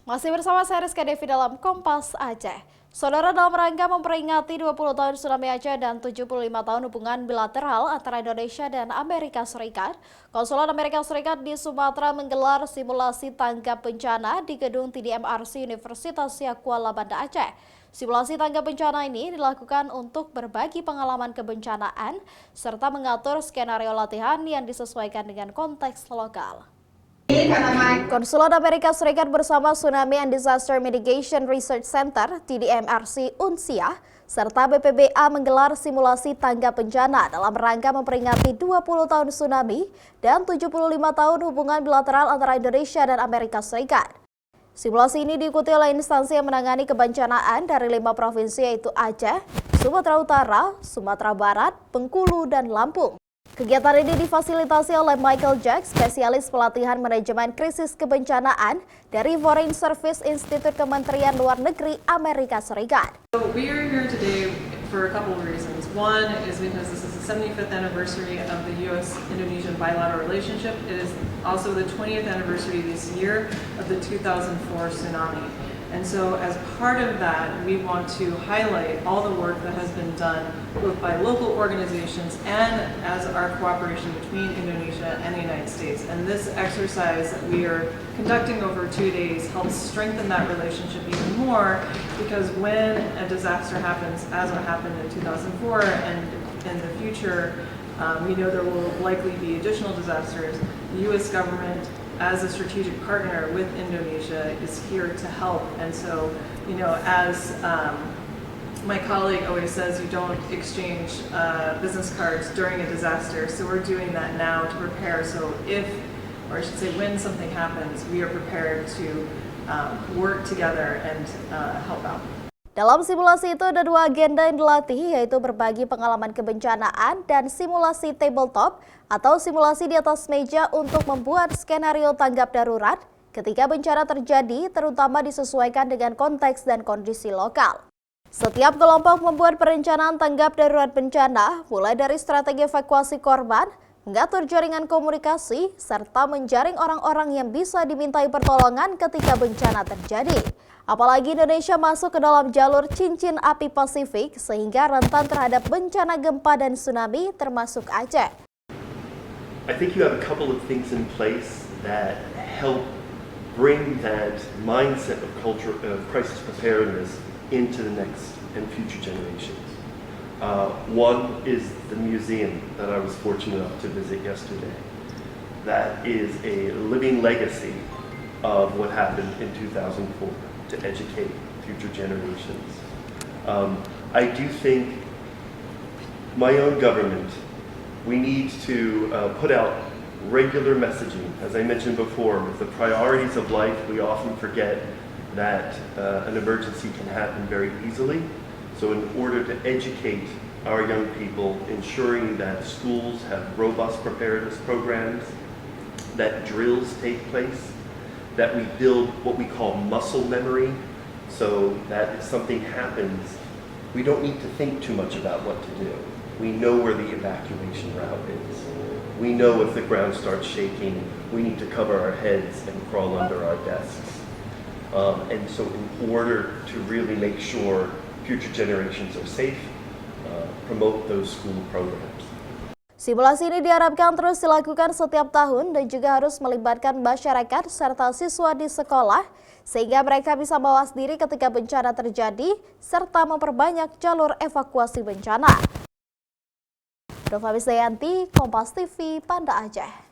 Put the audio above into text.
Masih bersama saya Resiko dalam Kompas Aceh. Saudara, dalam rangka memperingati 20 tahun tsunami Aceh dan 75 tahun hubungan bilateral antara Indonesia dan Amerika Serikat, Konsulat Amerika Serikat di Sumatera menggelar simulasi tanggap bencana di gedung TDMRC Universitas Kuala Banda Aceh. Simulasi tanggap bencana ini dilakukan untuk berbagi pengalaman kebencanaan serta mengatur skenario latihan yang disesuaikan dengan konteks lokal. Konsulat Amerika Serikat bersama Tsunami and Disaster Mitigation Research Center (TDMRC) UNSIA serta BPBA menggelar simulasi tanggap bencana dalam rangka memperingati 20 tahun tsunami dan 75 tahun hubungan bilateral antara Indonesia dan Amerika Serikat. Simulasi ini diikuti oleh instansi yang menangani kebencanaan dari 5 provinsi yaitu Aceh, Sumatera Utara, Sumatera Barat, Bengkulu, dan Lampung. Kegiatan ini difasilitasi oleh Michael Jack, spesialis pelatihan manajemen krisis kebencanaan dari Foreign Service Institute Kementerian Luar Negeri Amerika Serikat. So we are here today for a couple of reasons. One is because this is the 75th anniversary of the U.S.-Indonesian bilateral relationship. It is also the 20th anniversary this year of the 2004 tsunami. And so as part of that, we want to highlight all the work that has been done both by local organizations and as our cooperation between Indonesia and the United States. And this exercise that we are conducting over 2 days helps strengthen that relationship even more, because when a disaster happens, as what happened in 2004 and in the future, we know there will likely be additional disasters. The U.S. government, as a strategic partner with Indonesia, is here to help. And so, as my colleague always says, you don't exchange business cards during a disaster. So we're doing that now to prepare. So or I should say when something happens, we are prepared to work together and help out. Dalam simulasi itu ada 2 agenda yang dilatih, yaitu berbagi pengalaman kebencanaan dan simulasi tabletop atau simulasi di atas meja untuk membuat skenario tanggap darurat ketika bencana terjadi, terutama disesuaikan dengan konteks dan kondisi lokal. Setiap kelompok membuat perencanaan tanggap darurat bencana, mulai dari strategi evakuasi korban, mengatur jaringan komunikasi, serta menjaring orang-orang yang bisa dimintai pertolongan ketika bencana terjadi. Apalagi Indonesia masuk ke dalam jalur cincin api Pasifik sehingga rentan terhadap bencana gempa dan tsunami termasuk Aceh. I think you have a couple of things in place that help bring that mindset of culture of crisis preparedness into the next and future generations. One is the museum that I was fortunate enough to visit yesterday. That is a living legacy of what happened in 2004 to educate future generations. I do think my own government, we need to put out regular messaging. As I mentioned before, with the priorities of life, we often forget that an emergency can happen very easily. So in order to educate our young people, ensuring that schools have robust preparedness programs, that drills take place, that we build what we call muscle memory, so that if something happens, we don't need to think too much about what to do. We know where the evacuation route is. We know if the ground starts shaking, we need to cover our heads and crawl under our desks. And so in order to really make sure future generations are safe, promote those school programs. Simulasi ini diharapkan terus dilakukan setiap tahun dan juga harus melibatkan masyarakat serta siswa di sekolah sehingga mereka bisa mawas diri ketika bencana terjadi serta memperbanyak jalur evakuasi bencana. Kompas TV, Banda Aceh.